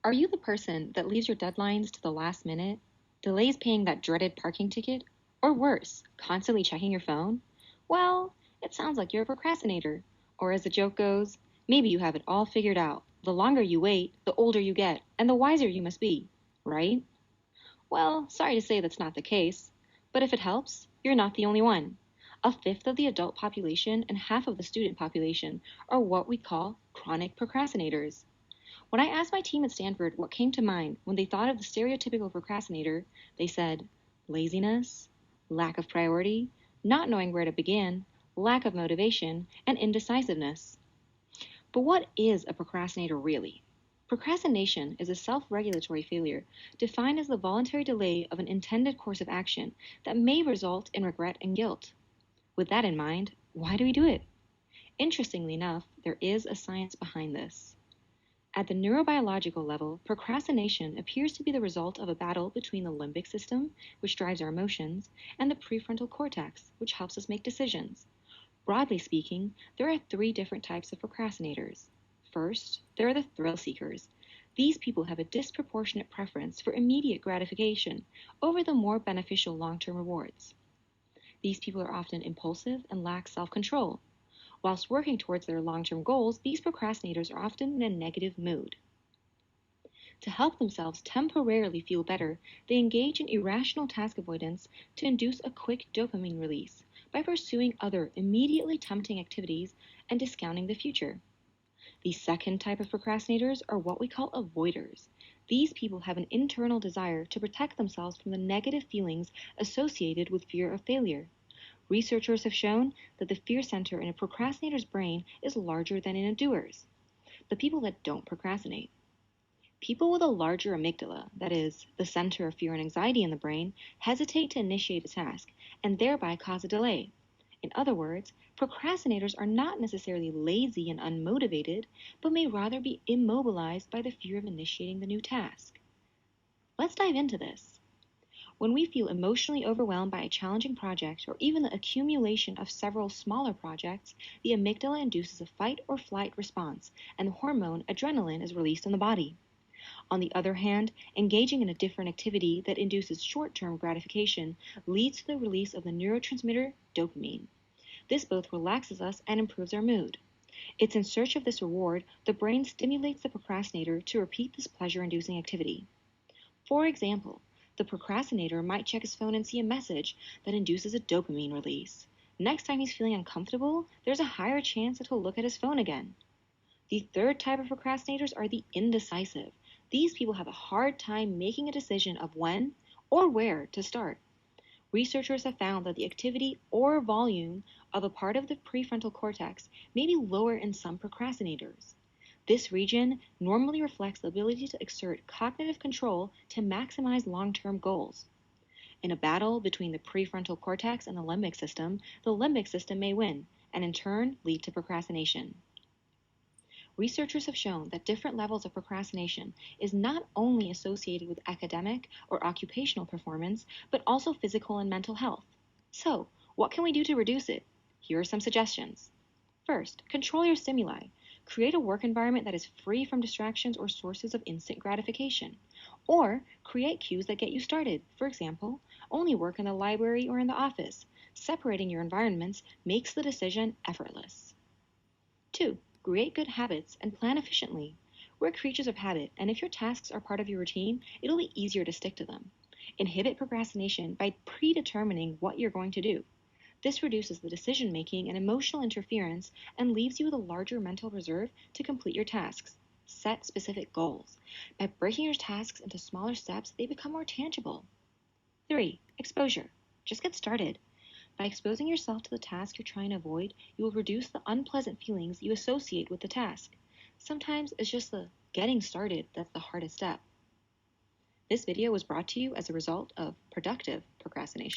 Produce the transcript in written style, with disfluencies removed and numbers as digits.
Are you the person that leaves your deadlines to the last minute, delays paying that dreaded parking ticket, or worse, constantly checking your phone? Well, it sounds like you're a procrastinator. Or as the joke goes, maybe you have it all figured out. The longer you wait, the older you get, and the wiser you must be, right? Well, sorry to say that's not the case. But if it helps, you're not the only one. A fifth of the adult population and half of the student population are what we call chronic procrastinators. When I asked my team at Stanford what came to mind when they thought of the stereotypical procrastinator, they said laziness, lack of priority, not knowing where to begin, lack of motivation, and indecisiveness. But what is a procrastinator really? Procrastination is a self-regulatory failure defined as the voluntary delay of an intended course of action that may result in regret and guilt. With that in mind, why do we do it? Interestingly enough, there is a science behind this. At the neurobiological level, procrastination appears to be the result of a battle between the limbic system, which drives our emotions, and the prefrontal cortex, which helps us make decisions. Broadly speaking, there are three different types of procrastinators. First, there are the thrill seekers. These people have a disproportionate preference for immediate gratification over the more beneficial long-term rewards. These people are often impulsive and lack self-control. Whilst working towards their long-term goals, these procrastinators are often in a negative mood. To help themselves temporarily feel better, they engage in irrational task avoidance to induce a quick dopamine release by pursuing other immediately tempting activities and discounting the future. The second type of procrastinators are what we call avoiders. These people have an internal desire to protect themselves from the negative feelings associated with fear of failure. Researchers have shown that the fear center in a procrastinator's brain is larger than in a doer's. The people that don't procrastinate. People with a larger amygdala, that is, the center of fear and anxiety in the brain, hesitate to initiate a task and thereby cause a delay. In other words, procrastinators are not necessarily lazy and unmotivated, but may rather be immobilized by the fear of initiating the new task. Let's dive into this. When we feel emotionally overwhelmed by a challenging project or even the accumulation of several smaller projects, the amygdala induces a fight or flight response, and the hormone adrenaline is released in the body. On the other hand, engaging in a different activity that induces short-term gratification leads to the release of the neurotransmitter dopamine. This both relaxes us and improves our mood. It's in search of this reward, the brain stimulates the procrastinator to repeat this pleasure-inducing activity. For example, the procrastinator might check his phone and see a message that induces a dopamine release. Next time he's feeling uncomfortable, there's a higher chance that he'll look at his phone again. The third type of procrastinators are the indecisive. These people have a hard time making a decision of when or where to start. Researchers have found that the activity or volume of a part of the prefrontal cortex may be lower in some procrastinators. This region normally reflects the ability to exert cognitive control to maximize long-term goals. In a battle between the prefrontal cortex and the limbic system may win, and in turn lead to procrastination. Researchers have shown that different levels of procrastination is not only associated with academic or occupational performance, but also physical and mental health. So, what can we do to reduce it? Here are some suggestions. First, control your stimuli. Create a work environment that is free from distractions or sources of instant gratification. Or, create cues that get you started. For example, only work in the library or in the office. Separating your environments makes the decision effortless. 2. Create good habits and plan efficiently. We're creatures of habit, and if your tasks are part of your routine, it'll be easier to stick to them. Inhibit procrastination by predetermining what you're going to do. This reduces the decision-making and emotional interference and leaves you with a larger mental reserve to complete your tasks. Set specific goals. By breaking your tasks into smaller steps, they become more tangible. 3. Exposure. Just get started. By exposing yourself to the task you're trying to avoid, you will reduce the unpleasant feelings you associate with the task. Sometimes it's just the getting started that's the hardest step. This video was brought to you as a result of productive procrastination.